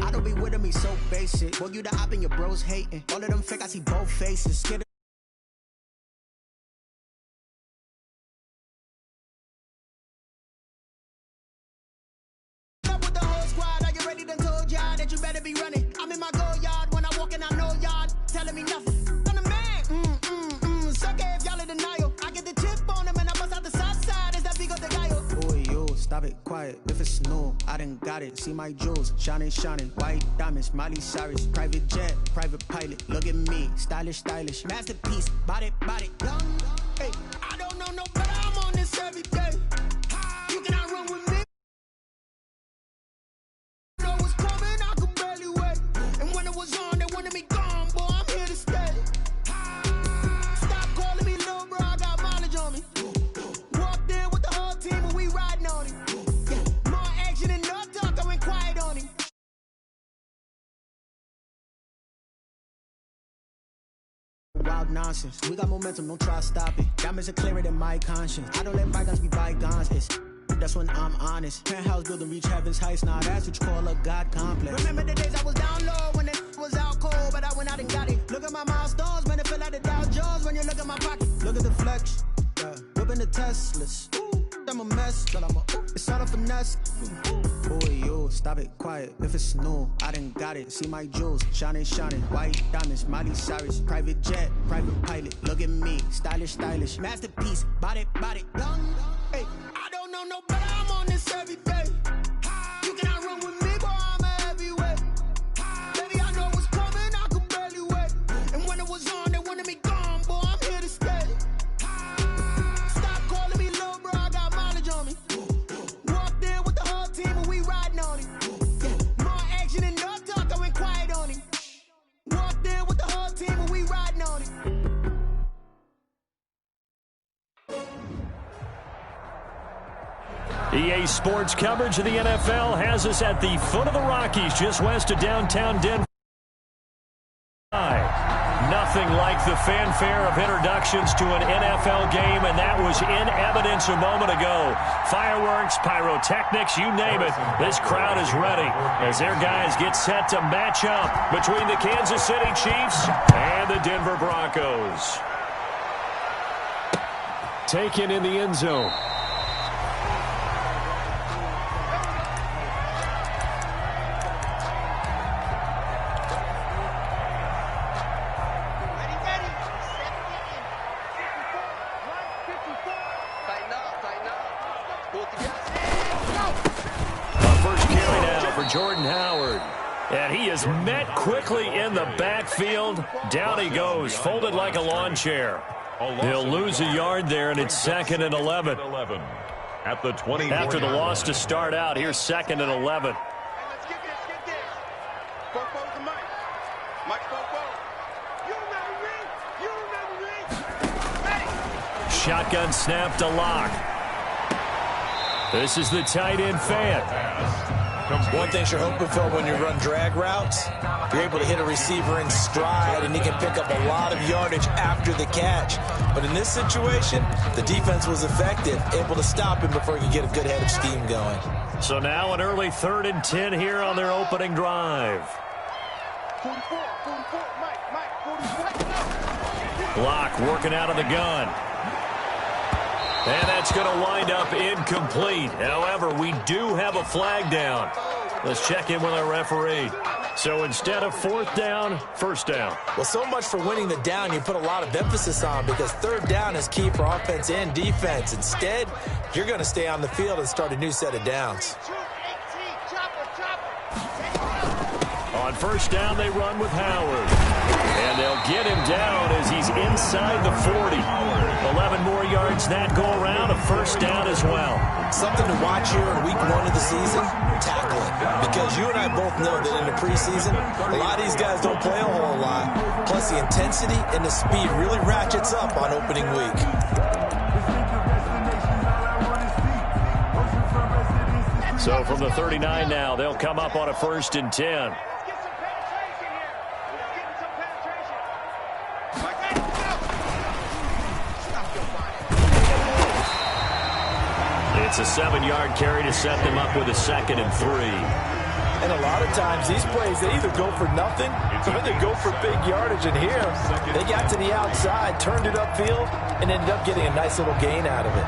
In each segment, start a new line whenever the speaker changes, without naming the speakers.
I don't be with me so basic. Boy, you the op and your bros hating. All of them fake, I see both faces. Scared up with the whole squad. Are you ready to told y'all that you better be running? I'm in my go yard when I walk in, I know y'all telling me nothing. I'm the man. Sucker if y'all in denial. I get the chip on them and I bust out the south side. Is that big of the guy? Boy, yo, stop it, quiet. If it's new, I done got it. See my jewels, shining, white diamonds, Miley Cyrus, private jet, private pilot. Look at me, stylish, masterpiece, body, young. Hey, I don't know no better. I'm on this every day. You cannot run with me. Know what's coming, I could barely wait. And when it was on, they wanted me gone, boy. I'm here to stay. Stop calling me little bro, I got mileage on me. Walked in with the whole team and we riding on him. Yeah, more action and no talk, I went quiet on him. Wild nonsense. We got momentum, don't try to stop it. Diamonds are clearer than my conscience. I don't let bygones be bygones. That's when I'm honest. Penthouse building, reach heaven's heights. Now that's what you call a God complex. Remember the days I was down low when it was out cold, but I went out and got it. Look at my milestones, man, it feel like the Dow Jones when you look at my pocket. Look at the flex, yeah. Whipping the Teslas. I'm a mess, but it's all a finesse. Boy, yo, stop it, quiet. If it's new, I done got it. See my jewels, shining, white diamonds, Miley Cyrus, private jet, private pilot. Look at me, stylish, masterpiece, body, young. Hey, I don't know no better. I'm on this every day. You cannot run with me, boy. I'm a heavyweight. Baby, I know what's coming. I could barely wait. And when it was on, they wanted me gone, boy. I'm here to stay. Stop calling me little bro. I got mileage on me. Walked in with the whole team and we riding on him. Yeah, more action and no talk. I went quiet on him. Walked in with the whole team and we riding on him.
EA Sports coverage of the NFL has us at the foot of the Rockies, just west of downtown Denver. Nothing like the fanfare of introductions to an NFL game, and that was in evidence a moment ago. Fireworks, pyrotechnics, you name it. This crowd is ready as their guys get set to match up between the Kansas City Chiefs and the Denver Broncos. Taken in the end zone. Jordan Howard. And he is met quickly in the backfield. Down he goes, folded like a lawn chair. He'll lose a yard there, and it's 2nd and 11.
At the 20.
After the loss to start out, here's 2nd and 11. Shotgun snap to Lock. This is the tight end fan.
One thing you're hoping for when you run drag routes, you're able to hit a receiver in stride, and he can pick up a lot of yardage after the catch. But in this situation, the defense was effective, able to stop him before he could get a good head of steam going.
So now an early 3rd and 10 here on their opening drive. Block working out of the gun. And that's going to wind up incomplete. However, we do have a flag down. Let's check in with our referee. So instead of 4th down, 1st down.
Well, so much for winning the down you put a lot of emphasis on, because 3rd down is key for offense and defense. Instead, you're going to stay on the field and start a new set of downs.
On 1st down, they run with Howard. And they'll get him down as he's inside the 40. 11 more yards that go around, a 1st down as well.
Something to watch here in week 1 of the season, tackling. Because you and I both know that in the preseason, a lot of these guys don't play a whole lot. Plus, the intensity and the speed really ratchets up on opening week.
So from the 39 now, they'll come up on a 1st and 10. It's a 7-yard carry to set them up with a 2nd and 3.
And a lot of times, these plays, they either go for nothing or they go for big yardage. And here, they got to the outside, turned it upfield, and ended up getting a nice little gain out of it.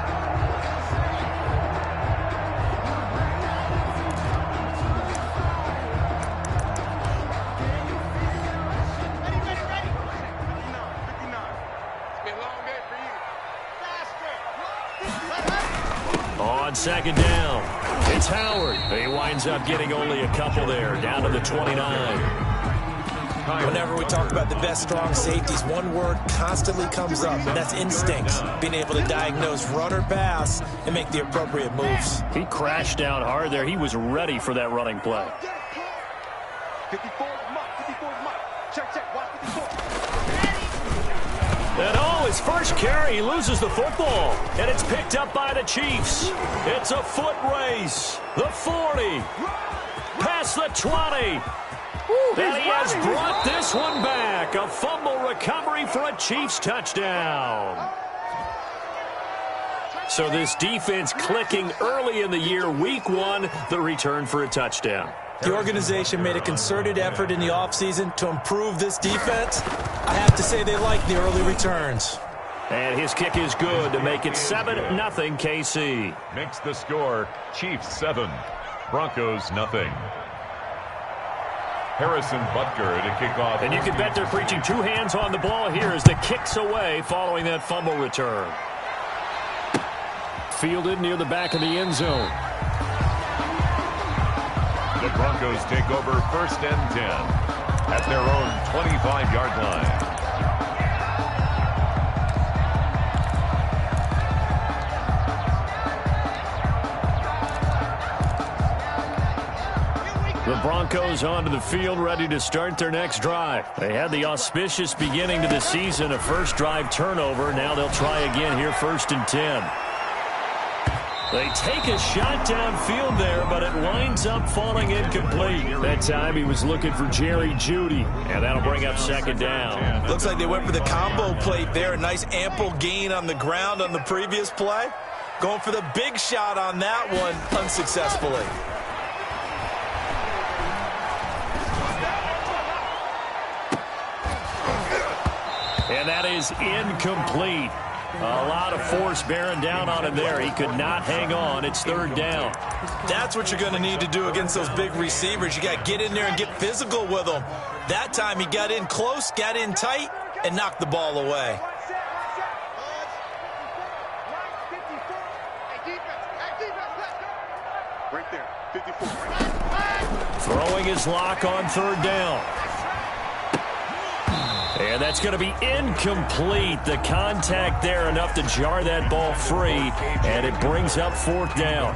On second down, it's Howard. He winds up getting only a couple there, down to the 29.
Whenever we talk about the best strong safeties, one word constantly comes up, and that's instincts. Being able to diagnose run or pass and make the appropriate moves.
He crashed down hard there. He was ready for that running play.
54 mark, 54 mark. Check, watch 54.
And his first carry, he loses the football, and it's picked up by the Chiefs. It's a foot race. The 40, past the 20. And he has brought this one back. A fumble recovery for a Chiefs touchdown. So this defense clicking early in the year, week one, the return for a touchdown.
The organization made a concerted effort in the offseason to improve this defense. I have to say they like the early returns.
And his kick is good to make it 7-0 KC.
Makes the score Chiefs 7, Broncos 0. Harrison Butker to kick off.
And you can bet they're preaching two hands on the ball here as the kick's away following that fumble return. Fielded near the back of the end zone.
The Broncos take over 1st and 10 at their own 25-yard line.
The Broncos onto the field, ready to start their next drive. They had the auspicious beginning to the season, a first drive turnover. Now they'll try again here, 1st and 10. They take a shot downfield there, but it winds up falling incomplete. That time he was looking for Jerry Jeudy, and that'll bring up 2nd down.
Looks like they went for the combo plate there. A nice ample gain on the ground on the previous play. Going for the big shot on that one unsuccessfully.
And that is incomplete. A lot of force bearing down on him there. He could not hang on. It's 3rd down.
That's what you're going to need to do against those big receivers. You got to get in there and get physical with them. That time he got in close, got in tight, and knocked the ball away.
Right there, 54.
Throwing his lock on 3rd down. And that's going to be incomplete. The contact there enough to jar that ball free, and it brings up 4th down.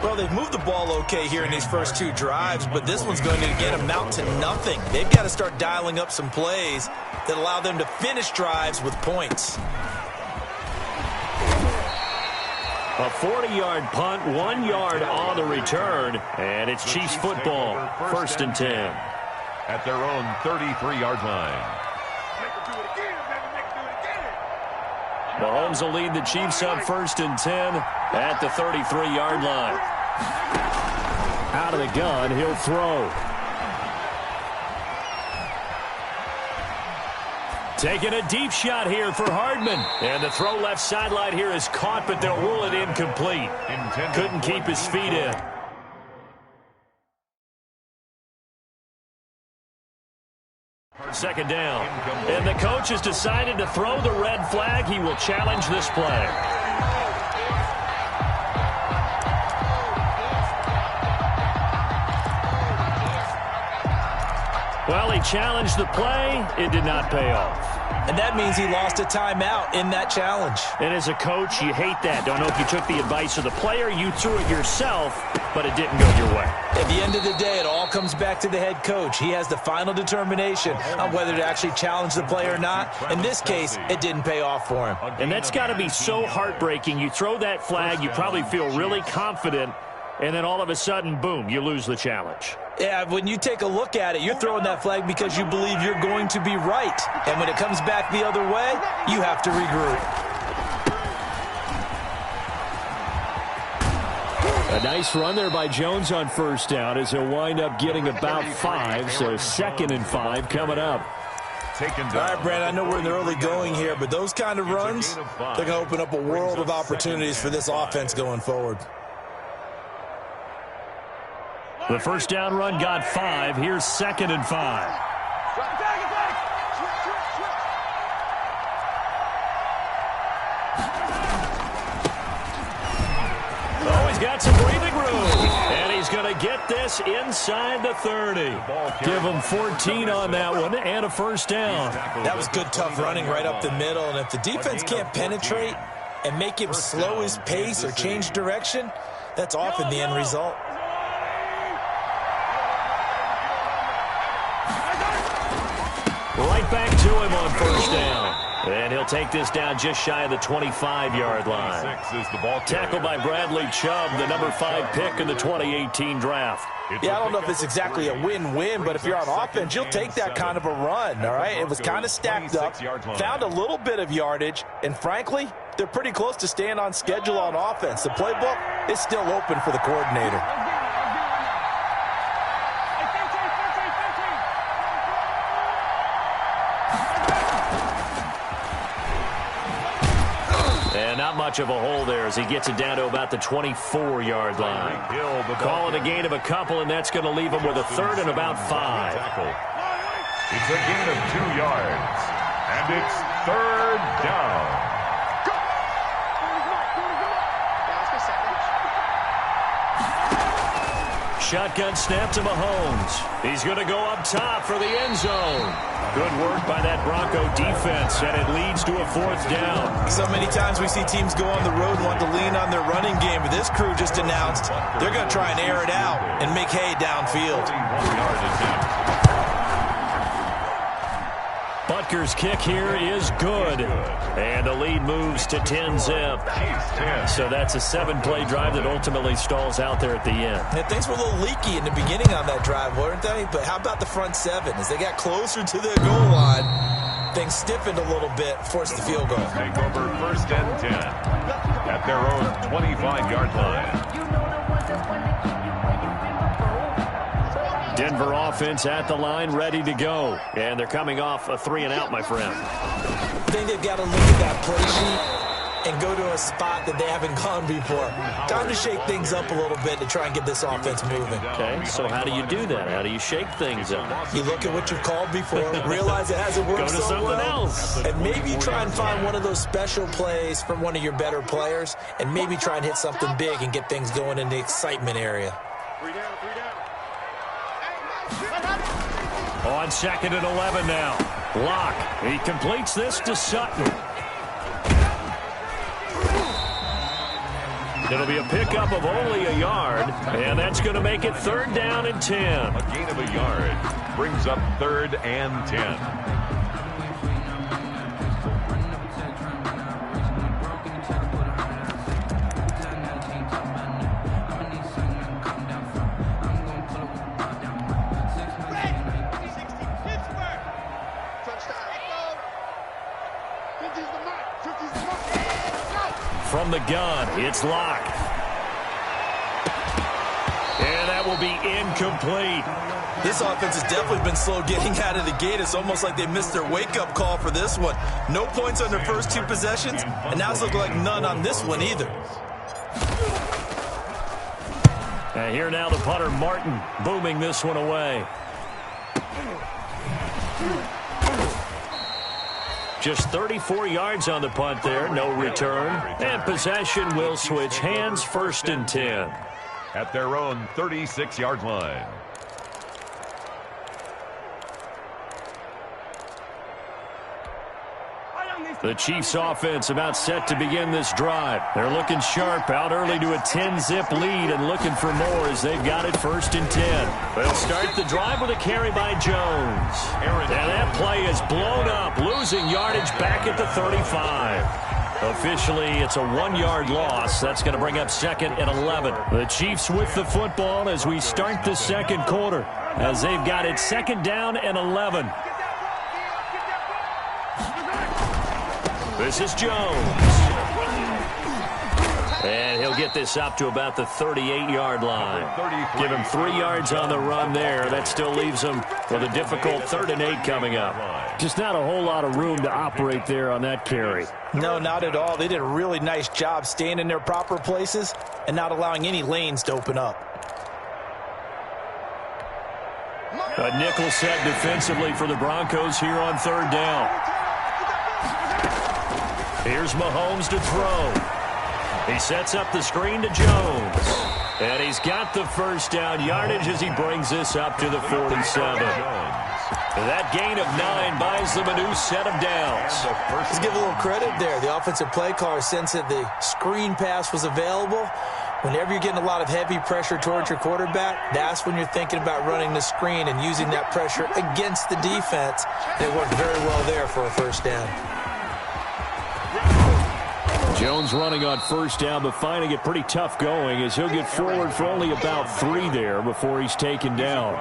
Well, they've moved the ball okay here in these first two drives, but this one's going to again amount to nothing. They've got to start dialing up some plays that allow them to finish drives with points.
A 40-yard punt, 1 yard on the return, and it's Chiefs football, 1st and 10.
At their own 33-yard line.
Mahomes will lead the Chiefs up 1st and 10 at the 33-yard line. Out of the gun, he'll throw. Taking a deep shot here for Hardman. And the throw left sideline here is caught, but they'll rule it incomplete. Couldn't keep his feet in. Second down. And the coach has decided to throw the red flag. He will challenge this play. Well, he challenged the play. It did not pay off.
And that means he lost a timeout in that challenge.
And as a coach, you hate that. Don't know if you took the advice of the player. You threw it yourself, but it didn't go your way.
At the end of the day, it all comes back to the head coach. He has the final determination on whether to actually challenge the play or not. In this case, it didn't pay off for him.
And that's got to be so heartbreaking. You throw that flag, you probably feel really confident, and then all of a sudden, boom, you lose the challenge.
Yeah, when you take a look at it, you're throwing that flag because you believe you're going to be right. And when it comes back the other way, you have to regroup.
A nice run there by Jones on first down as he'll wind up getting about 5, so 2nd and 5 coming up.
All right, Brad, I know we're in the early going here, but those kind of runs, they're going to open up a world of opportunities for this offense going forward.
The first down run got 5. Here's 2nd and 5. Oh, he's got some breathing room. And he's going to get this inside the 30. Give him 14 on that one and a first down.
That was good, tough running right up the middle. And if the defense can't penetrate and make him slow his pace or change direction, that's often the end result.
Right back to him on first down. And he'll take this down just shy of the 25-yard line. Tackled by Bradley Chubb, the number 5 pick in the 2018 draft.
Yeah, I don't know if it's exactly a win-win, but if you're on offense, you'll take that kind of a run, all right? It was kind of stacked up, found a little bit of yardage, and frankly, they're pretty close to staying on schedule on offense. The playbook is still open for the coordinator.
Not much of a hole there as he gets it down to about the 24-yard line. Call it a gain of a couple, and that's going to leave him with a 3rd and about 5.
It's a gain of 2 yards, and it's 3rd down.
Shotgun snap to Mahomes. He's going to go up top for the end zone. Good work by that Bronco defense, and it leads to a 4th down.
So many times we see teams go on the road and want to lean on their running game, but this crew just announced they're going to try and air it out and make hay downfield.
Butker's kick here is good. And the lead moves to 10-zip. So that's a 7-play drive that ultimately stalls out there at the end.
And things were a little leaky in the beginning on that drive, weren't they? But how about the front 7? As they got closer to the goal line, things stiffened a little bit, forced the field goal.
Take over 1st and 10 at their own 25-yard line.
Denver offense at the line, ready to go. And they're coming off a 3-and-out, my friend.
I think they've got to look at that play sheet and go to a spot that they haven't gone before. Time to shake things up a little bit to try and get this offense moving.
Okay, so how do you do that? How do you shake things up?
You look at what you've called before, realize it hasn't worked so well. Go to something else. And maybe try and find one of those special plays from one of your better players, and maybe try and hit something big and get things going in the excitement area.
On 2nd and 11 now. Locke. He completes this to Sutton. It'll be a pickup of only a yard, and that's going to make it 3rd down and 10.
A gain of a yard brings up 3rd and 10.
From the gun, it's Locke. And that will be incomplete.
This offense has definitely been slow getting out of the gate. It's almost like they missed their wake-up call for this one. No points on their first 2 possessions, and now it's looking like none on this one either.
And here now the punter, Martin, booming this one away. Just 34 yards on the punt there, no return. And possession will switch hands, 1st and 10.
At their own 36-yard line.
The Chiefs offense about set to begin this drive. They're looking sharp, out early to a 10-zip lead and looking for more as they've got it 1st and 10. They'll start the drive with a carry by Jones. And that play is blown up, losing yardage back at the 35. Officially, it's a 1-yard loss. That's going to bring up 2nd and 11. The Chiefs with the football as we start the 2nd quarter, as they've got it 2nd down and 11. This is Jones. And he'll get this up to about the 38-yard line. Give him 3 yards on the run there. That still leaves him with a difficult 3rd and 8 coming up. Just not a whole lot of room to operate there on that carry.
No, not at all. They did a really nice job staying in their proper places and not allowing any lanes to open up.
A nickel set defensively for the Broncos here on 3rd down. Here's Mahomes to throw. He sets up the screen to Jones. And he's got the 1st down yardage as he brings this up to the 47. That gain of 9 buys them a new set of downs.
Let's give a little credit there. The offensive play caller sensed that the screen pass was available. Whenever you're getting a lot of heavy pressure towards your quarterback, that's when you're thinking about running the screen and using that pressure against the defense. It worked very well there for a 1st down.
Jones running on 1st down, but finding it pretty tough going as he'll get forward for only about 3 there before he's taken down.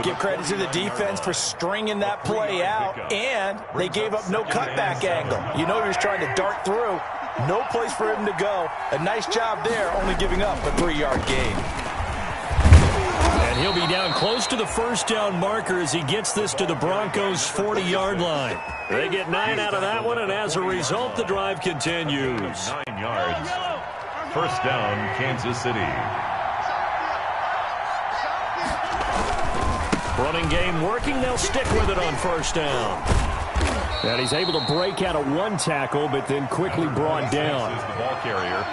Give credit to the defense for stringing that play out, and they gave up no cutback angle. You know he was trying to dart through. No place for him to go. A nice job there, only giving up a 3-yard gain.
And he'll be down close to the 1st down marker as he gets this to the Broncos' 40-yard line. They get 9 out of that one, and as a result, the drive continues.
9 yards. 1st down, Kansas City.
Running game working. They'll stick with it on 1st down. And he's able to break out of 1 tackle, but then quickly brought down.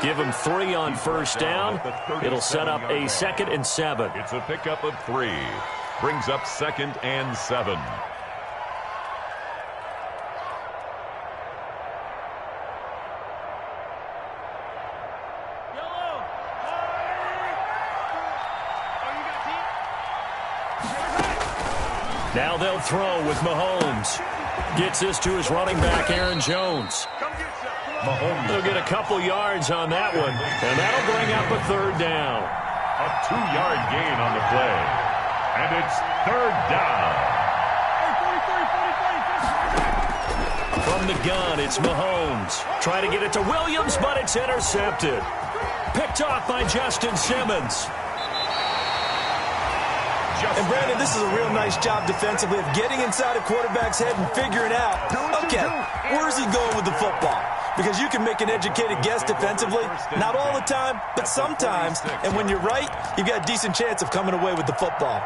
Give him 3 on 1st down. It'll set up a 2nd and 7.
It's a pickup of 3. Brings up 2nd and 7.
Now they'll throw with Mahomes. Gets this to his running back, Aaron Jones.
Mahomes.
They'll get a couple yards on that one, and that'll bring up a 3rd down.
A 2-yard gain on the play. And it's 3rd down.
From the gun, it's Mahomes. Trying to get it to Williams, but it's intercepted. Picked off by Justin Simmons.
And, Brandon, this is a real nice job defensively of getting inside a quarterback's head and figuring out, okay, where's he going with the football? Because you can make an educated guess defensively, not all the time, but sometimes. And when you're right, you've got a decent chance of coming away with the football.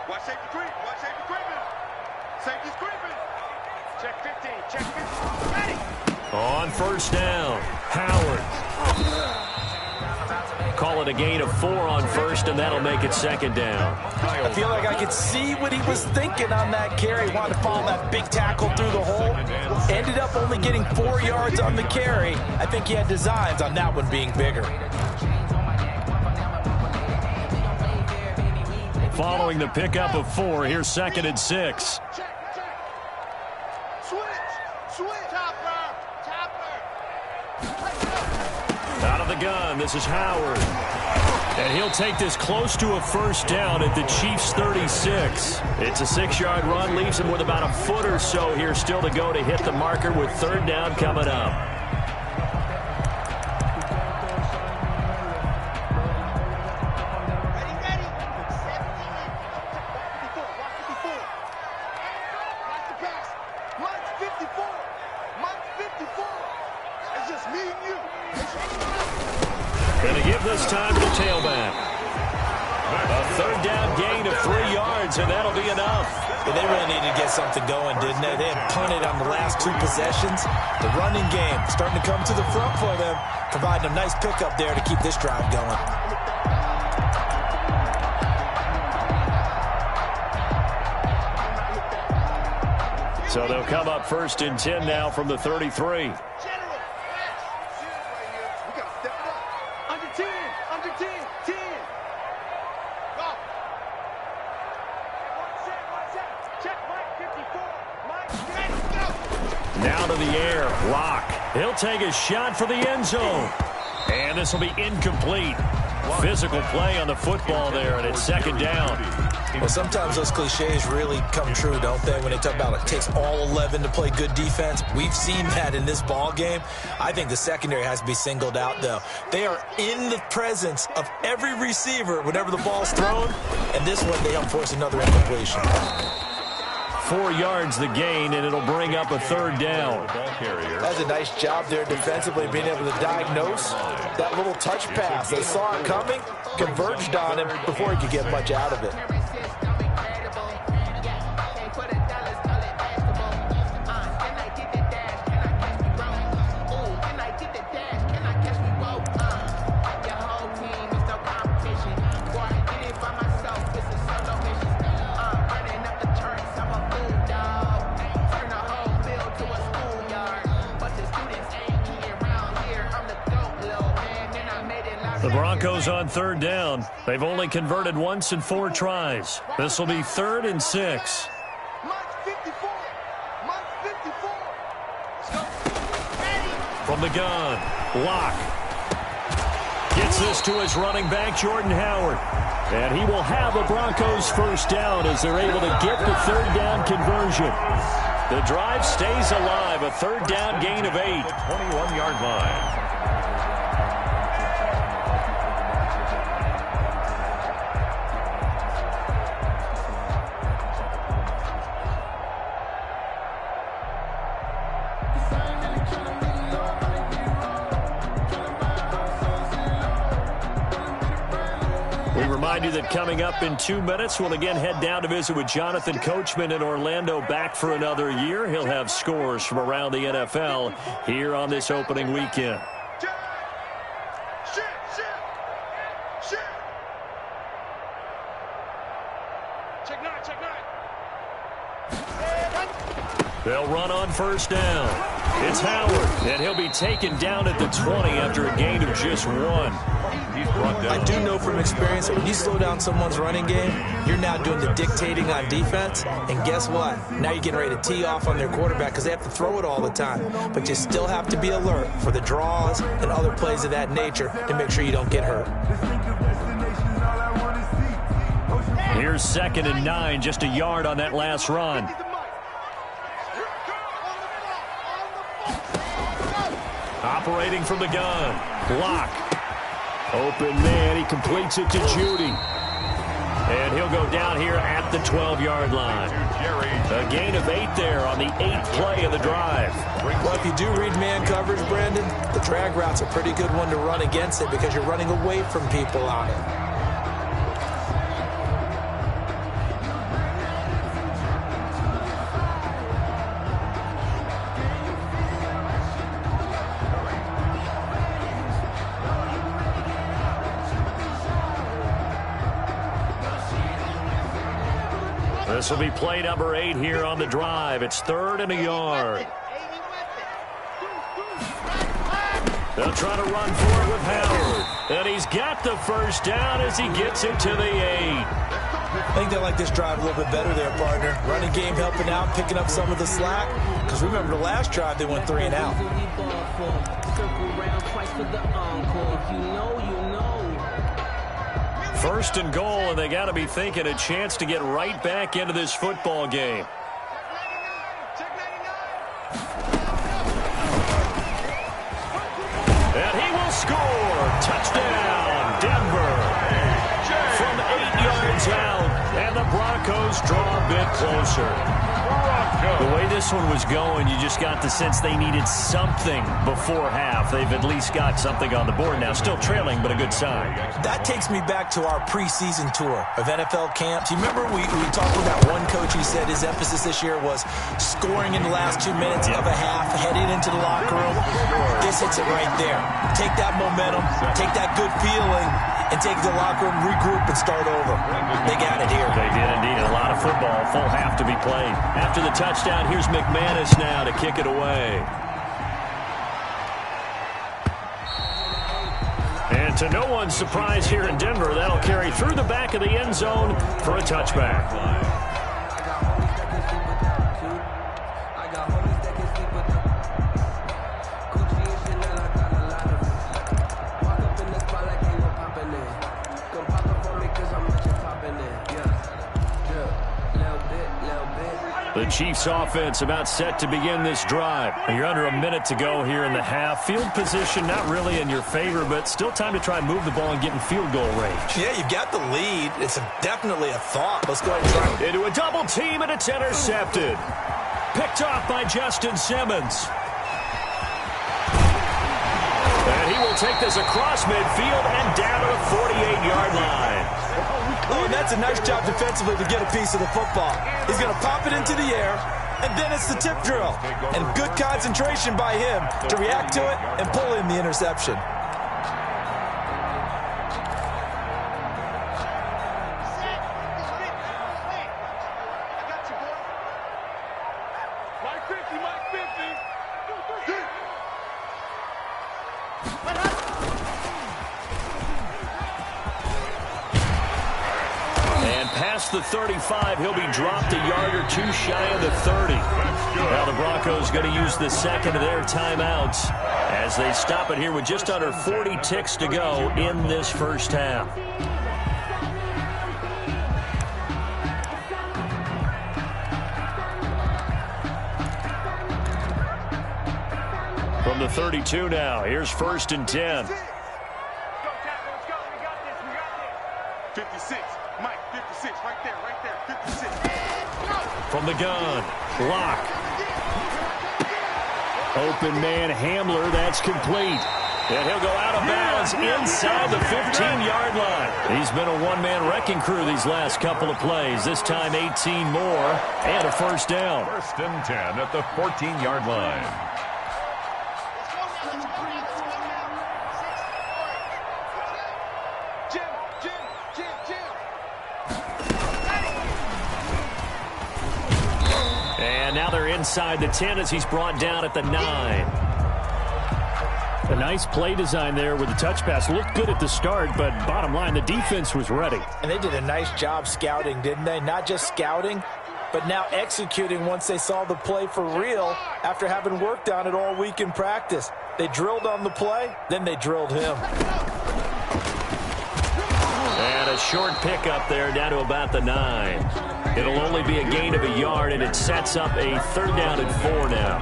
Watch safety creep. Watch safety creeping. Safety's creeping. Check 15. Check 15. Ready.
On 1st down, Howard. Call it a gain of 4 on 1st, and that'll make it 2nd down.
I feel like I could see what he was thinking on that carry. Wanted to follow that big tackle through the hole. Ended up only getting 4 yards on the carry. I think he had designs on that one being bigger.
Following the pickup of 4, here's 2nd and 6. Out of the gun, this is Howard. And he'll take this close to a 1st down at the Chiefs' 36. It's a 6-yard run, leaves him with about a foot or so here still to go to hit the marker with 3rd down coming up. Gonna give this time to the tailback. A 3rd down gain of 3 yards, and that'll be enough.
Yeah, they really needed to get something going, didn't they? They had punted on the last 2 possessions. The running game starting to come to the front for them, providing a nice pickup there to keep this drive going.
So they'll come up 1st and 10 now from the 33. Now to the air, Locke. He'll take a shot for the end zone. And this will be incomplete. Physical play on the football there, and it's second down.
Well, sometimes those cliches really come true, don't they? When they talk about it takes all 11 to play good defense. We've seen that in this ball game. I think the secondary has to be singled out, though. They are in the presence of every receiver whenever the ball's thrown, and this one they help force another incompletion.
4 yards the gain, and it'll bring up a third down.
That's a nice job there defensively, being able to diagnose that little touch pass. They saw it coming, converged on him before he could get much out of it.
The Broncos on third down. They've only converted once in 4 tries. This will be 3rd and 6. From the gun, Locke gets this to his running back, Jordan Howard. And he will have a Broncos first down as they're able to get the third down conversion. The drive stays alive, a third down gain of 8.
21-yard line.
Remind you that coming up in 2 minutes, we'll again head down to visit with Jonathan Coachman in Orlando, back for another year. He'll have scores from around the NFL here on this opening weekend. They'll run on first down. It's Howard, and he'll be taken down at the 20 after a gain of just 1.
I do know from experience that when you slow down someone's running game, you're now doing the dictating on defense. And guess what? Now you're getting ready to tee off on their quarterback because they have to throw it all the time. But you still have to be alert for the draws and other plays of that nature to make sure you don't get hurt.
Here's 2nd and 9, just a yard on that last run. Operating from the gun, Locke. Open man, he completes it to Judy. And he'll go down here at the 12-yard line. A gain of 8 there on the 8th play of the drive.
Well, if you do read man coverage, Brandon, the drag route's a pretty good one to run against it because you're running away from people on it.
This will be play number 8 here on the drive. It's 3rd and a yard. They'll try to run for it with Howard. And he's got the first down as he gets it to the 8.
I think they like this drive a little bit better there, partner. Running game helping out, picking up some of the slack. Because remember the last drive, they went 3 and out.
First and goal, and they got to be thinking a chance to get right back into this football game. And he will score. Touchdown, Denver. From 8 yards out, and the Broncos draw a bit closer. The way this one was going, you just got the sense they needed something before half. They've at least got something on the board now. Still trailing, but a good sign.
That takes me back to our preseason tour of NFL camps. You remember we talked about one coach who said his emphasis this year was scoring in the last 2 minutes of a half, heading into the locker room. This hits it right there. Take that momentum, take that good feeling, and take the locker room, regroup, and start over. They got it here.
They did indeed. A lot of football, full half to be played. After the touchdown, here's McManus now to kick it away. And to no one's surprise here in Denver, that'll carry through the back of the end zone for a touchback. The Chiefs offense about set to begin this drive. You're under a minute to go here in the half. Field position not really in your favor, but still time to try and move the ball and get in field goal range.
Yeah, you've got the lead. It's definitely a thought. Let's go ahead and try.
Into a double team, and it's intercepted. Picked off by Justin Simmons. And he will take this across midfield and down to the 48-yard line.
Oh, and that's a nice job defensively to get a piece of the football. He's going to pop it into the air, and then it's the tip drill. And good concentration by him to react to it and pull in the interception.
The 35, he'll be dropped a yard or two shy of the 30. Now the Broncos going to use the second of their timeouts as they stop it here with just under 40 ticks to go in this first half. From the 32 now, here's 1st and 10.
56. Mike, 56, right there, 56.
From the gun, block. Open man Hamler, that's complete. And he'll go out of bounds inside the 15-yard line. He's been a one-man wrecking crew these last couple of plays. This time 18 more and a first down.
1st and 10 at the 14-yard line.
Now they're inside the 10 as he's brought down at the 9. A nice play design there with the touch pass. Looked good at the start, but bottom line, the defense was ready.
And they did a nice job scouting, didn't they? Not just scouting, but now executing once they saw the play for real after having worked on it all week in practice. They drilled on the play, then they drilled him.
And a short pickup there down to about the 9. It'll only be a gain of a yard, and it sets up a 3rd down and 4 now.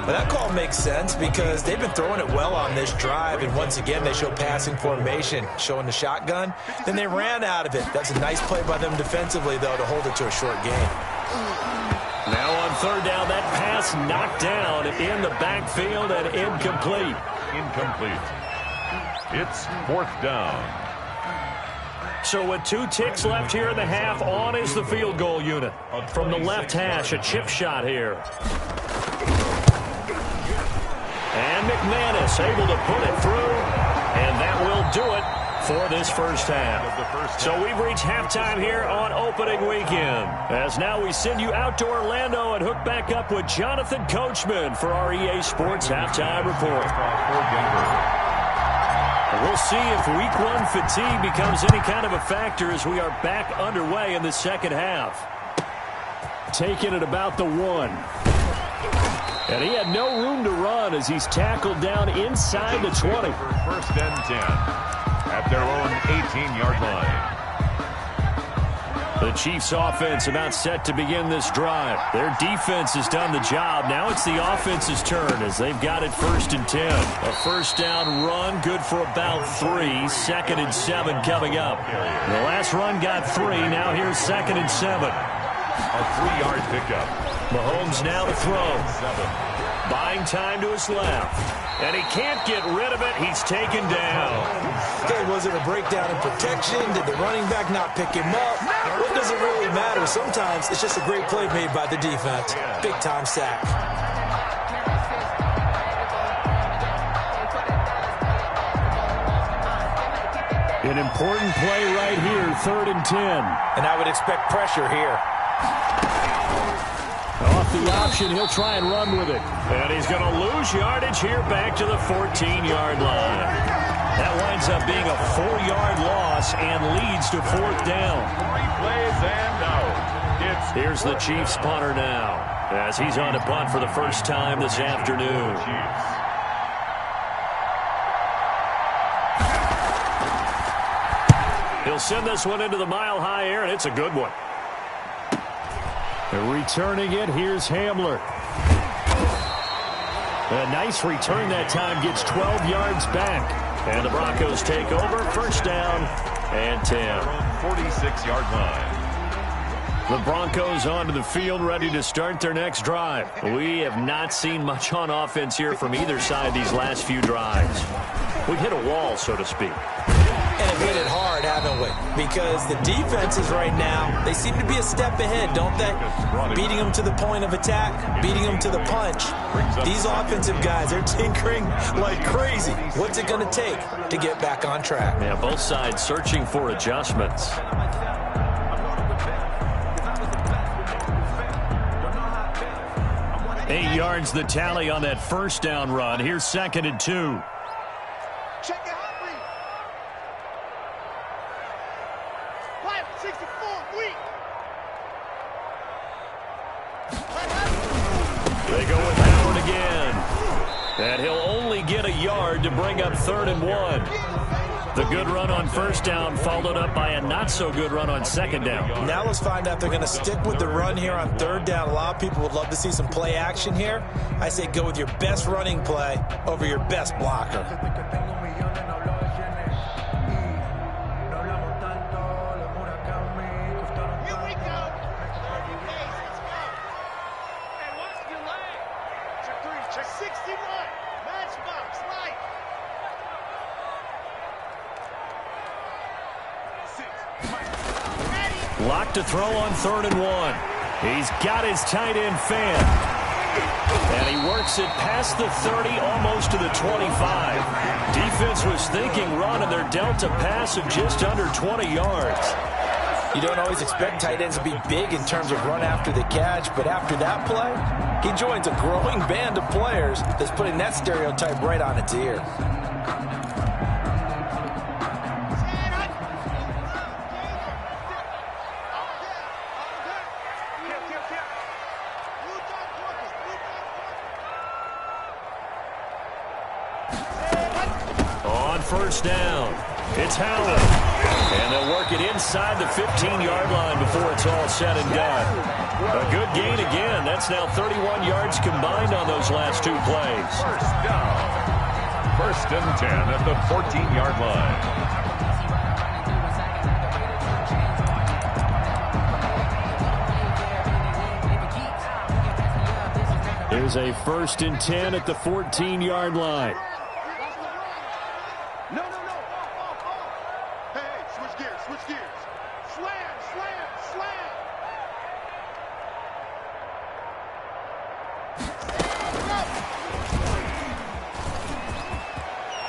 But that call makes sense because they've been throwing it well on this drive, and once again they show passing formation, showing the shotgun. Then they ran out of it. That's a nice play by them defensively, though, to hold it to a short gain.
Now on 3rd down, that pass knocked down in the backfield and incomplete.
Incomplete. It's 4th down.
So with 2 ticks left here in the half, on is the field goal unit. From the left hash, a chip shot here. And McManus able to put it through, and that will do it for this first half. So we've reached halftime here on opening weekend. As now we send you out to Orlando and hook back up with Jonathan Coachman for our EA Sports Halftime Report. We'll see if week 1 fatigue becomes any kind of a factor as we are back underway in the second half. Taking it about the 1. And he had no room to run as he's tackled down inside the 20.
1st and 10 at their own 18-yard line.
The Chiefs offense about set to begin this drive. Their defense has done the job. Now it's the offense's turn as they've got it 1st and 10. A first down run, good for about 3. 2nd and 7 coming up. The last run got 3. Now here's 2nd and 7.
A 3-yard pickup.
Mahomes now to throw. Buying time to his left. And he can't get rid of it. He's taken down.
Okay, was it a breakdown in protection? Did the running back not pick him up? What does it really matter? Sometimes it's just a great play made by the defense. Big-time sack.
An important play right here, 3rd and 10.
And I would expect pressure here.
Off the option, he'll try and run with it. And he's going to lose yardage here back to the 14-yard line. That winds up being a 4-yard loss and leads to 4th down.
3 plays and out.
Here's the Chiefs punter now as he's on to punt for the first time this afternoon. He'll send this one into the mile-high air, and it's a good one. Returning it, here's Hamler. A nice return that time, gets 12 yards back. And the Broncos take over, first down and 10.
46-yard line.
The Broncos onto the field, ready to start their next drive. We have not seen much on offense here from either side these last few drives. We've hit a wall, so to speak.
And have hit it hard, haven't we? Because the defenses right now, they seem to be a step ahead, don't they? Beating them to the point of attack, beating them to the punch. These offensive guys, they're tinkering like crazy. What's it going to take to get back on track?
Yeah, both sides searching for adjustments. 8 yards the tally on that first down run. Here's 2nd and 2.
Check it out, read. 564, weak.
They go with Howard again. And he'll only get a yard to bring up 3rd and 1. The good run on first down followed up by a not-so-good run on 2nd down.
Now let's find out if they're going to stick with the run here on 3rd down. A lot of people would love to see some play action here. I say go with your best running play over your best blocker.
Here we go. 30 days, let's go. Hey, what's the delay? Check 3, check 61. Matchbox, light.
Locked to throw on 3rd and 1. He's got his tight end fan. And he works it past the 30, almost to the 25. Defense was thinking run, and they're dealt a pass of just under 20 yards.
You don't always expect tight ends to be big in terms of run after the catch, but after that play, he joins a growing band of players that's putting that stereotype right on its ear.
First down. It's Howard. And they'll work it inside the 15-yard line before it's all said and done. A good gain again. That's now 31 yards combined on those last 2 plays.
First down. 1st and 10 at the 14-yard line.
Here's a 1st and 10 at the 14-yard line.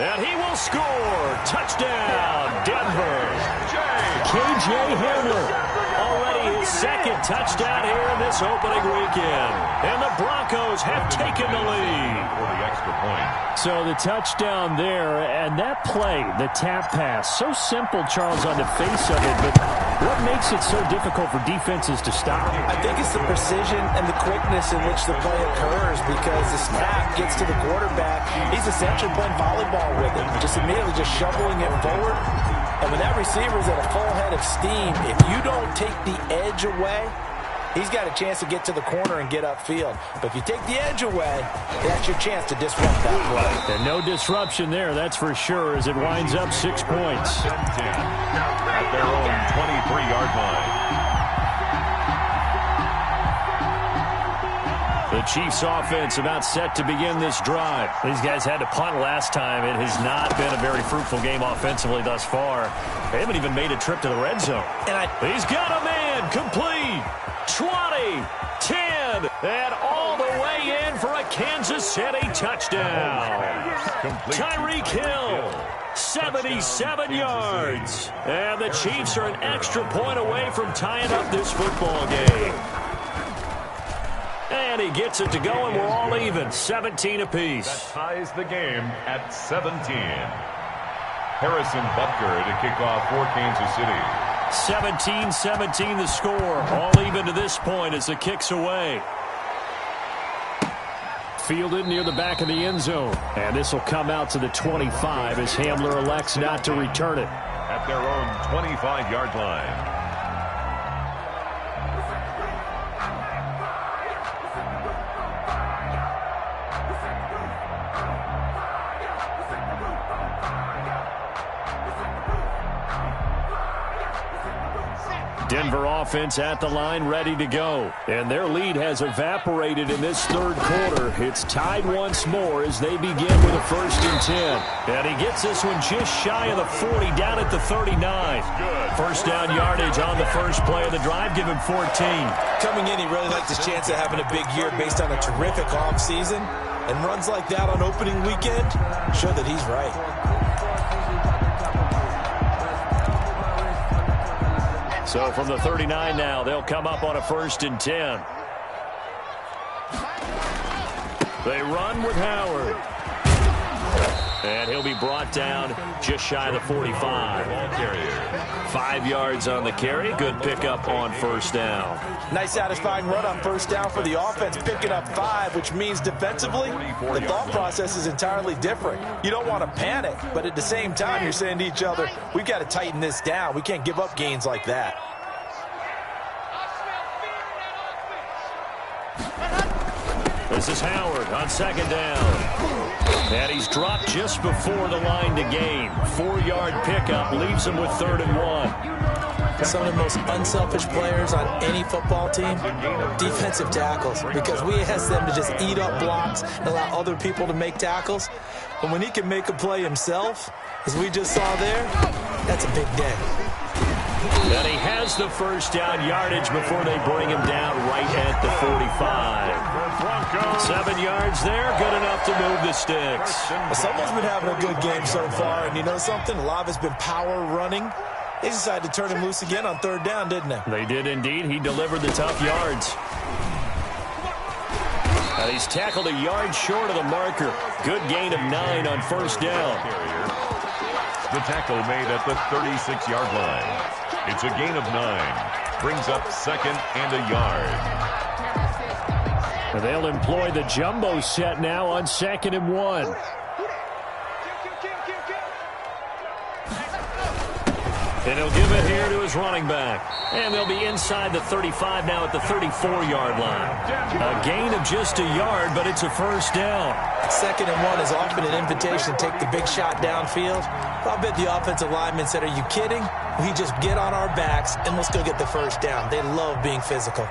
And he will score. Touchdown, Denver. K.J. Hamler. Already his 2nd touchdown here in this opening weekend. And the Broncos have taken the lead.
For the extra point.
So the touchdown there, and that play, the tap pass, so simple, Charles, on the face of it, but what makes it so difficult for defenses to stop?
I think it's the precision and the quickness in which the play occurs, because the snap gets to the quarterback. He's essentially playing volleyball with it, just immediately just shoveling it forward. And when that receiver's at a full head of steam, if you don't take the edge away, he's got a chance to get to the corner and get upfield. But if you take the edge away, that's your chance to disrupt that play.
And no disruption there, that's for sure, as it winds up 6 points.
10 at their own 23-yard line.
The Chiefs offense about set to begin this drive. These guys had to punt last time. It has not been a very fruitful game offensively thus far. They haven't even made a trip to the red zone. He's got a man complete. 20, 10, and all the way in for a Kansas City touchdown. Tyreek Hill, 77 yards. And the Chiefs are an extra point away from tying up this football game. And he gets it to go, and we're all even, 17 apiece.
That ties the game at 17. Harrison Butker to kick off for Kansas City.
17-17 the score. All even to this point as the kick's away. Fielded near the back of the end zone. And this will come out to the 25 as Hamler elects not to return it.
At their own 25-yard line.
Denver offense at the line, ready to go. And their lead has evaporated in this third quarter. It's tied once more as they begin with a 1st and 10. And he gets this one just shy of the 40, down at the 39. First down yardage on the first play of the drive. Give him 14.
Coming in, he really liked his chance of having a big year based on a terrific offseason. And runs like that on opening weekend show that he's right.
So from the 39 now, they'll come up on a 1st and 10. They run with Howard. And he'll be brought down just shy of the 45. 5 yards on the carry. Good pickup on 1st down.
Nice satisfying run on 1st down for the offense, picking up 5, which means defensively, the thought process is entirely different. You don't want to panic, but at the same time, you're saying to each other, we've got to tighten this down. We can't give up gains like that.
This is Howard on 2nd down. And he's dropped just before the line to gain. 4-yard pickup leaves him with 3rd and 1.
Some of the most unselfish players on any football team, defensive tackles, because we ask them to just eat up blocks and allow other people to make tackles. But when he can make a play himself, as we just saw there, that's a big day.
And he has the 1st down yardage before they bring him down right at the 45. 7 yards there, good enough to move the sticks.
Well, someone's been having a good game so far, and you know something? A lot of it's been power running. They decided to turn him loose again on 3rd down, didn't they?
They did indeed. He delivered the tough yards. And he's tackled a yard short of the marker. Good gain of 9 on 1st down.
The tackle made at the 36-yard line. It's a gain of 9. Brings up 2nd and a yard.
And they'll employ the jumbo set now on 2nd and 1. And he'll give it here to his running back. And they'll be inside the 35 now at the 34-yard line. A gain of just a yard, but it's a 1st down.
2nd and 1 is often an invitation to take the big shot downfield. I'll bet the offensive lineman said, are you kidding? We just get on our backs and we'll still get the 1st down. They love being physical.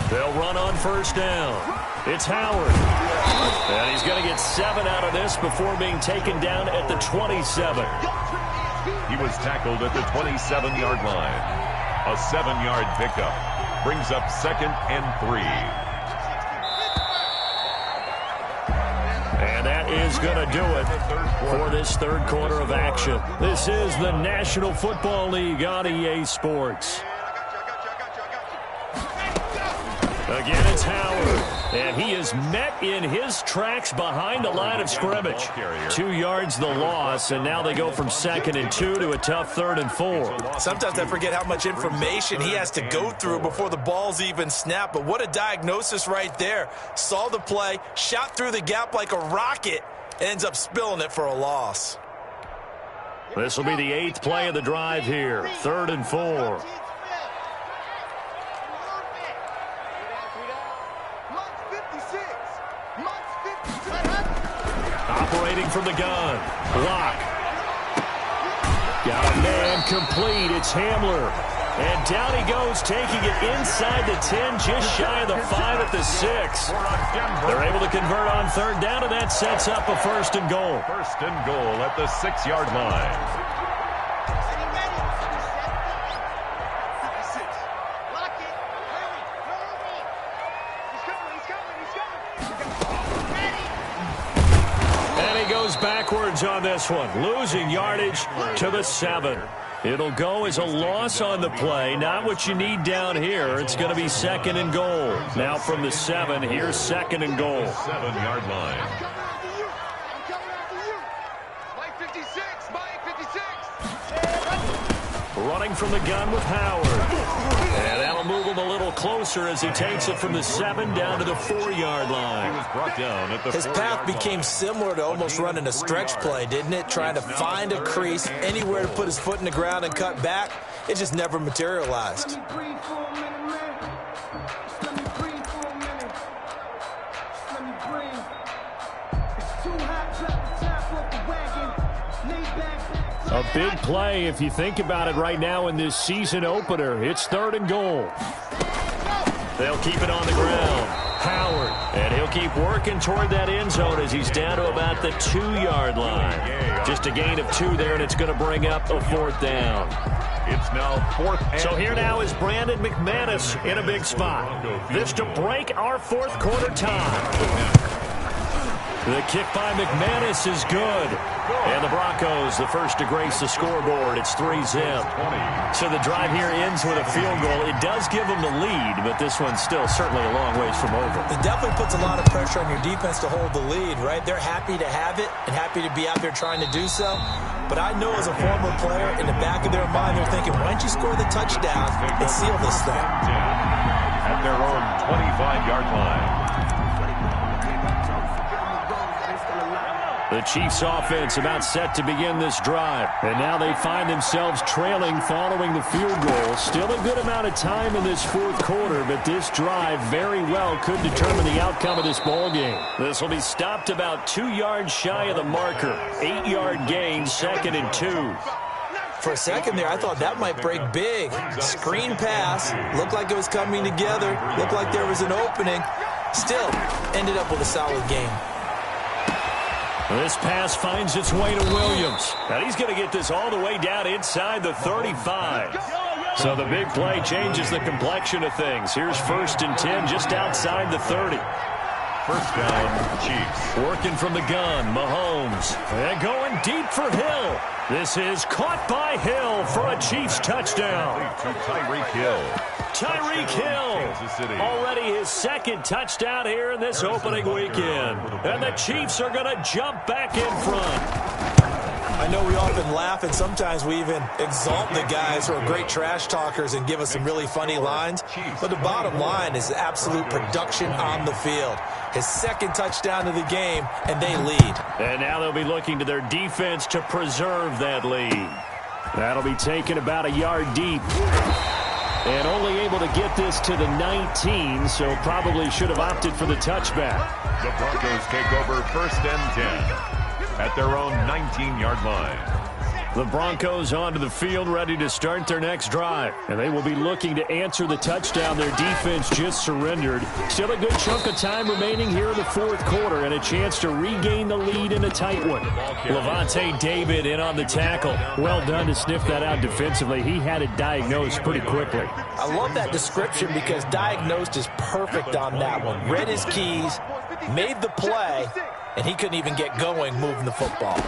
They'll run on 1st down. It's Howard. And he's going to get 7 out of this before being taken down at the 27.
He was tackled at the 27-yard line. A 7-yard pickup. Brings up 2nd and 3.
And that is going to do it for this third quarter of action. This is the National Football League on EA Sports. Again, it's Howard, and he is met in his tracks behind the line of scrimmage. 2 yards the loss, and now they go from 2nd and 2 to a tough 3rd and 4.
Sometimes I forget how much information he has to go through before the ball's even snapped, but what a diagnosis right there. Saw the play, shot through the gap like a rocket, ends up spilling it for a loss.
This will be the 8th play of the drive here, 3rd and 4. Operating from the gun. Block. Got a man complete. It's Hamler. And down he goes, taking it inside the 10, just shy of the 5 at the 6. They're able to convert on 3rd down, and that sets up a 1st and goal.
1st and goal at the 6-yard line.
Backwards on this one, losing yardage to the 7. It'll go as a loss on the play, not what you need down here. It's going to be 2nd and goal. Now from the 7, here's 2nd and goal.
7-yard line.
Running from the gun with Howard. And that'll move him a little closer as he takes it from the 7 down to the 4-yard line.
He was brought down at the
His path became similar to almost running a stretch play, didn't it? Trying to find a crease, anywhere to put his foot in the ground and cut back. It just never materialized.
A big play if you think about it right now in this season opener. It's 3rd and goal. They'll keep it on the ground. Howard, and he'll keep working toward that end zone as he's down to about the 2-yard line. Just a gain of 2 there, and it's going to bring up a 4th down.
It's now 4th and
So here now is Brandon McManus in a big spot. This to break our 4th quarter tie. The kick by McManus is good. And the Broncos, the first to grace the scoreboard. It's 3-zip. So the drive here ends with a field goal. It does give them the lead, but this one's still certainly a long ways from over.
It definitely puts a lot of pressure on your defense to hold the lead, right? They're happy to have it and happy to be out there trying to do so. But I know as a former player, in the back of their mind, they're thinking, why don't you score the touchdown and seal this thing?
At their own 25-yard line.
The Chiefs offense about set to begin this drive. And now they find themselves trailing following the field goal. Still a good amount of time in this 4th quarter, but this drive very well could determine the outcome of this ball game. This will be stopped about 2 yards shy of the marker. 8-yard gain, 2nd and 2.
For a second there, I thought that might break big. Screen pass. Looked like it was coming together. Looked like there was an opening. Still, ended up with a solid game.
This pass finds its way to Williams. And he's going to get this all the way down inside the 35. So the big play changes the complexion of things. Here's 1st and 10 just outside the 30.
First down, Chiefs.
Working from the gun, Mahomes. And going deep for Hill. This is caught by Hill for a Chiefs touchdown.
To Tyreek Hill.
Tyreek Hill, already his 2nd touchdown here in this opening weekend. And the Chiefs are going to jump back in front.
I know we often laugh, and sometimes we even exalt the guys who are great trash talkers and give us some really funny lines. But the bottom line is absolute production on the field. His 2nd touchdown of the game, and they lead.
And now they'll be looking to their defense to preserve that lead. That'll be taken about a yard deep. And only able to get this to the 19, so probably should have opted for the touchback.
The Broncos take over 1st and 10 at their own 19-yard line.
The Broncos onto the field, ready to start their next drive. And they will be looking to answer the touchdown their defense just surrendered. Still a good chunk of time remaining here in the 4th quarter and a chance to regain the lead in a tight one. Levante David in on the tackle. Well done to sniff that out defensively. He had it diagnosed pretty quickly.
I love that description because diagnosed is perfect on that one. Read his keys, made the play, and he couldn't even get going moving the football.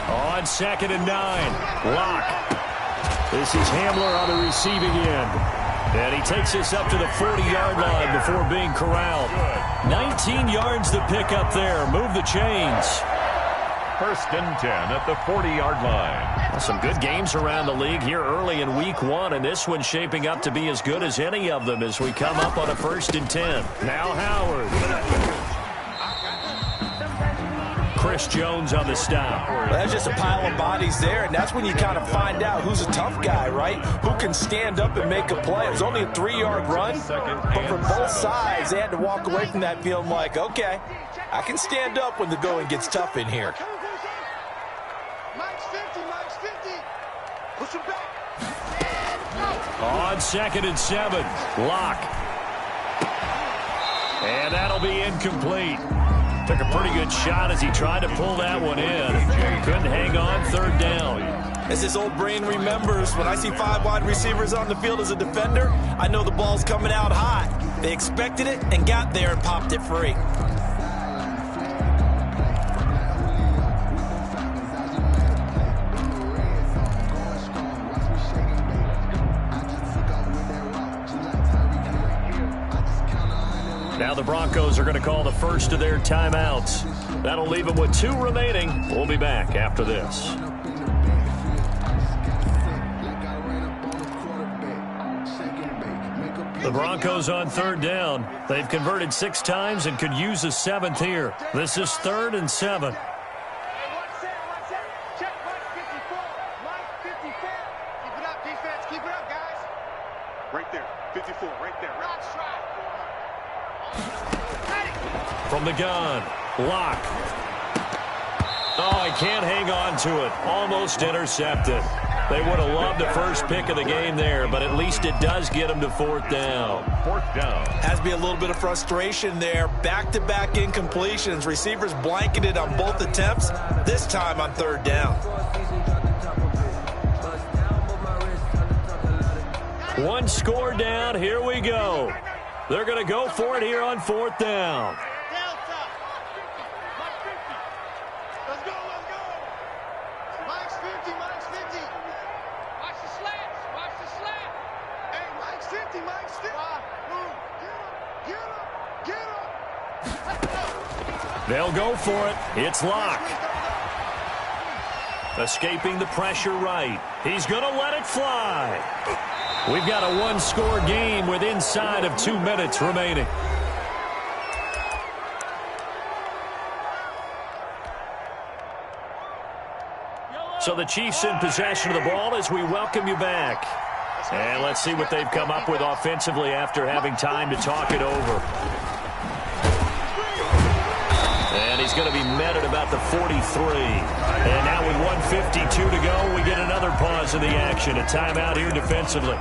On 2nd and 9, Locke. This is Hamler on the receiving end. And he takes this up to the 40-yard line before being corralled. 19 yards to pick up there. Move the chains.
1st and 10 at the 40-yard line.
Well, some good games around the league here early in week 1, and this one's shaping up to be as good as any of them as we come up on a 1st and 10. Now Howard. Chris Jones on the stop.
Well, that's just a pile of bodies there, and that's when you kind of find out who's a tough guy, right? Who can stand up and make a play. It was only a 3-yard run, but for both sides, they had to walk away from that feeling like, okay, I can stand up when the going gets tough in here.
Mike's 50. Push him back.
On 2nd and 7, Locke. And that'll be incomplete. Took a pretty good shot as he tried to pull that one in. Couldn't hang on, 3rd down.
As this old brain remembers, when I see 5 wide receivers on the field as a defender, I know the ball's coming out hot. They expected it and got there and popped it free.
Now the Broncos are going to call the first of their timeouts. That'll leave them with 2 remaining. We'll be back after this. The Broncos on 3rd down. They've converted 6 times and could use a 7th here. This is 3rd and 7.
Hey, one set. Check Mike 54. Keep it up, defense. Keep it up, guys. Right there. 54, right there. Rock strike.
From the gun, Locke. Oh, he can't hang on to it. Almost intercepted. They would have loved the first pick of the game there, but at least it does get them to fourth down.
Fourth down.
Has to be a little bit of frustration there. Back-to-back incompletions. Receivers blanketed on both attempts, this time on third down.
One score down. Here we go. They're going to go for it here on fourth down.
Let's go. Mike's 50. Watch the slants. Hey, Mike's 50. Get him.
They'll go for it. It's Locke. Escaping the pressure right. He's going to let it fly. We've got a one-score game with inside of 2 minutes remaining. So the Chiefs in possession of the ball as we welcome you back. And let's see what they've come up with offensively after having time to talk it over. And he's going to be met at about the 43. And now with 1:52 to go, we get another pause in the action. A timeout here defensively.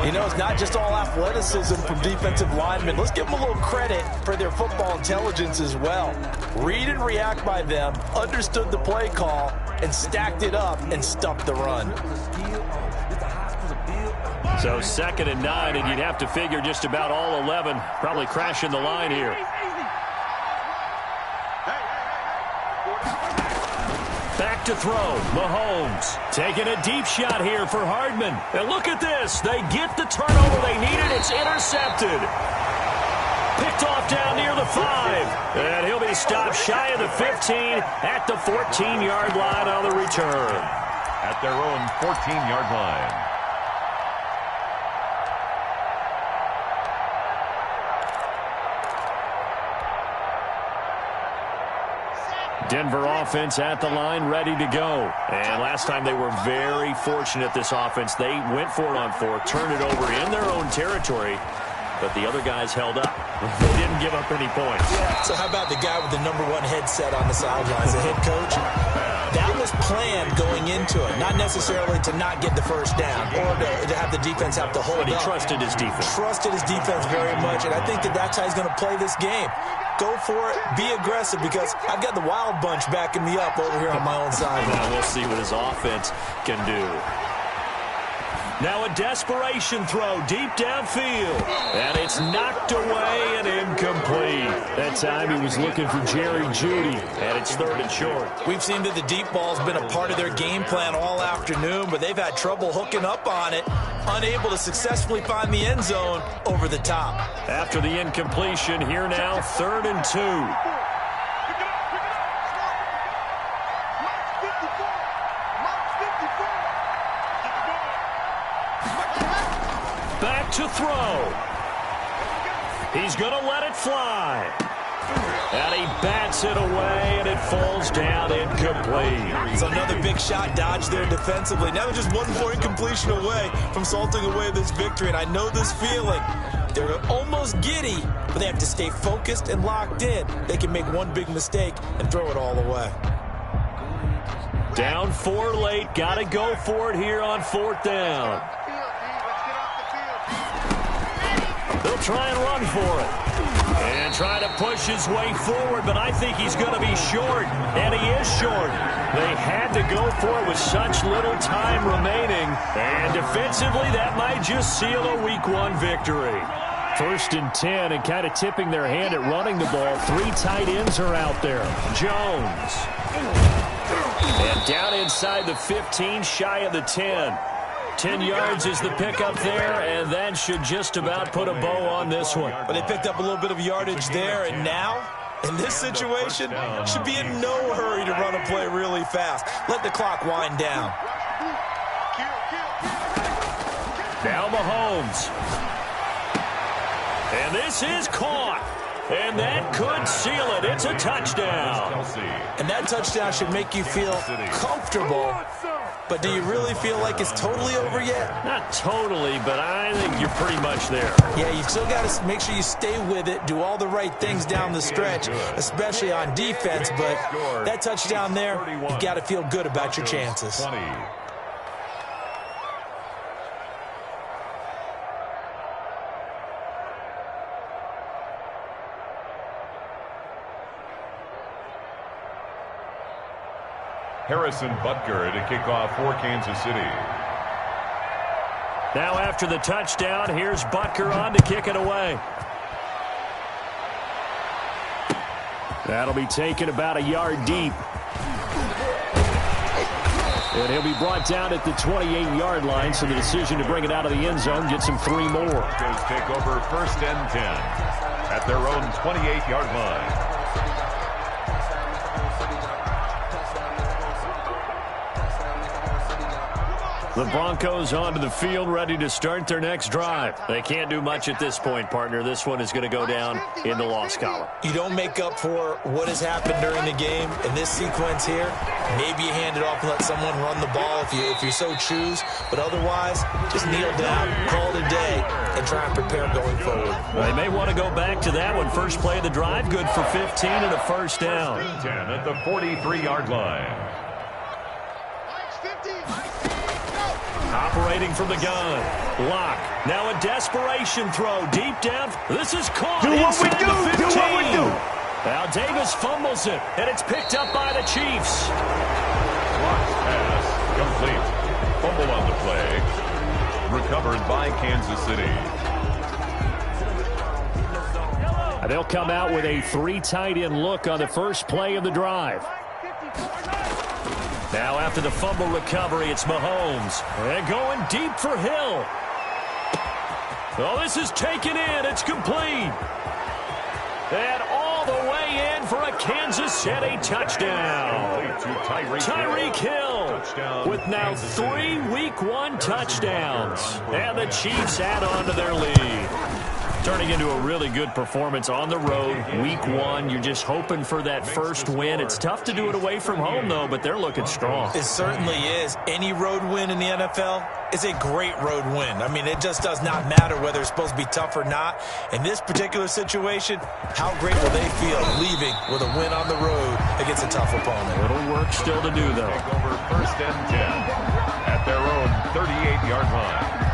You know, it's not just all athleticism from defensive linemen. Let's give them a little credit for their football intelligence as well. Read and react by them, understood the play call, and stacked it up and stuffed the run.
So 2nd and 9, and you'd have to figure just about all 11 probably crashing the line here. Back to throw. Mahomes taking a deep shot here for Hardman. And look at this. They get the turnover they needed. It's intercepted. Picked off down near the 5. And he'll be stopped shy of the 15 at the 14-yard line on the return.
At their own 14-yard line.
Denver offense at the line, ready to go. And last time they were very fortunate, this offense. They went for it on 4, turned it over in their own territory, but the other guys held up. They didn't give up any points.
So how about the guy with the #1 headset on the sidelines, the head coach? That was planned going into it, not necessarily to not get the first down or to have the defense have to hold
But he
up.
trusted his defense.
Trusted his defense very much, and I think that's how he's going to play this game. Go for it, be aggressive, because I've got the wild bunch backing me up over here on my own side.
Now we'll see what his offense can do. Now a desperation throw deep downfield. And it's knocked away and incomplete. That time he was looking for Jerry Jeudy. And it's 3rd and short.
We've seen that the deep ball's been a part of their game plan all afternoon, but they've had trouble hooking up on it. Unable to successfully find the end zone over the top.
After the incompletion, here now, 3rd and 2. Back to throw. He's going to let it fly. And he bats it away, and it falls down incomplete.
So another big shot dodge there defensively. Now they're just one more incompletion away from salting away this victory, and I know this feeling. They're almost giddy, but they have to stay focused and locked in. They can make one big mistake and throw it all away.
Down 4 late. Got to go for it here on 4th down. They'll try and run for it. And try to push his way forward, but I think he's going to be short. And he is short. They had to go for it with such little time remaining. And defensively, that might just seal a Week 1 victory. 1st and 10, and kind of tipping their hand at running the ball. 3 tight ends are out there. Jones. And down inside the 15, shy of the 10. 10 yards is the pickup there, and that should just about put a bow on this one.
But they picked up a little bit of yardage there, and now, in this situation, should be in no hurry to run a play really fast. Let the clock wind down.
Now Mahomes. And this is caught. And that could seal it. It's a touchdown.
And that touchdown should make you feel comfortable But do you really feel like it's totally over yet?
Not totally, but I think you're pretty much there.
Yeah, you've still got to make sure you stay with it, do all the right things down the stretch, especially on defense. But that touchdown there, you've got to feel good about your chances.
Harrison Butker to kick off for Kansas City.
Now after the touchdown, here's Butker on to kick it away. That'll be taken about a yard deep. And he'll be brought down at the 28-yard line, so the decision to bring it out of the end zone gets him 3 more.
Goes take over 1st and 10 at their own 28-yard line.
The Broncos onto the field, ready to start their next drive. They can't do much at this point, partner. This one is going to go down in the loss column.
You don't make up for what has happened during the game. In this sequence here, maybe you hand it off and let someone run the ball if you so choose. But otherwise, just kneel down, call it a day, and try and prepare going forward.
They may want to go back to that one. First play of the drive, good for 15 and a first down.
10 at the 43-yard line.
Operating from the gun. Lock. Now a desperation throw. Deep down. This is caught.
Do what we
inside
do.
the 15.
Do what we do.
Now Davis fumbles it, and it's picked up by the Chiefs.
Lock's pass complete. Fumble on the play. Recovered by Kansas City.
They'll come out with a 3 tight end look on the first play of the drive. Now after the fumble recovery, it's Mahomes. And going deep for Hill. Oh, this is taken in. It's complete. And all the way in for a Kansas City touchdown. Tyreek Hill with now 3 Week 1 touchdowns. And the Chiefs add on to their lead. Turning into a really good performance on the road. Week 1, you're just hoping for that first win. It's tough to do it away from home, though, but they're looking strong.
It certainly is. Any road win in the NFL is a great road win. I mean, it just does not matter whether it's supposed to be tough or not. In this particular situation, how great will they feel leaving with a win on the road against a tough opponent?
Little work still to do, though.
Take over 1st and 10 at their own 38-yard line.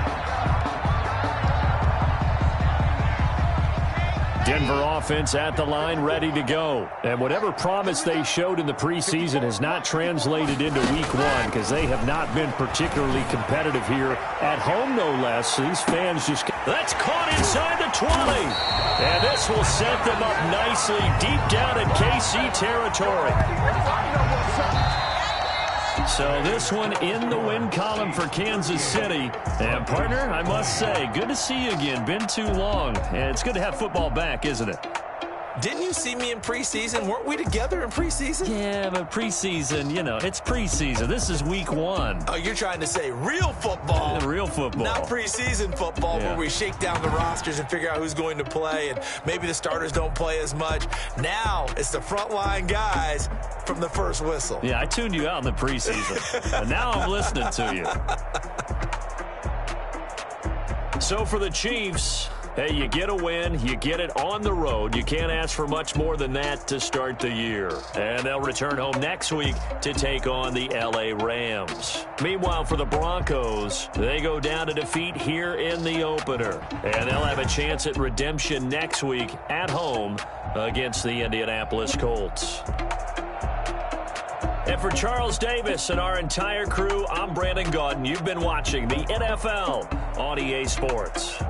Denver offense at the line, ready to go. And whatever promise they showed in the preseason has not translated into Week 1 because they have not been particularly competitive here at home, no less. These fans just... That's caught inside the 20. And this will set them up nicely deep down in KC territory. So this one in the win column for Kansas City. And, partner, I must say, good to see you again. Been too long. And it's good to have football back, isn't it?
Didn't you see me in preseason? Weren't we together in preseason?
Yeah, but preseason, you know, it's preseason. This is Week 1.
Oh, you're trying to say real football.
Yeah, real football.
Not preseason football where we shake down the rosters and figure out who's going to play, and maybe the starters don't play as much. Now it's the frontline guys from the first whistle.
Yeah, I tuned you out in the preseason. And now I'm listening to you. So for the Chiefs... Hey, you get a win, you get it on the road. You can't ask for much more than that to start the year. And they'll return home next week to take on the L.A. Rams. Meanwhile, for the Broncos, they go down to defeat here in the opener. And they'll have a chance at redemption next week at home against the Indianapolis Colts. And for Charles Davis and our entire crew, I'm Brandon Gaudin. You've been watching the NFL on EA Sports.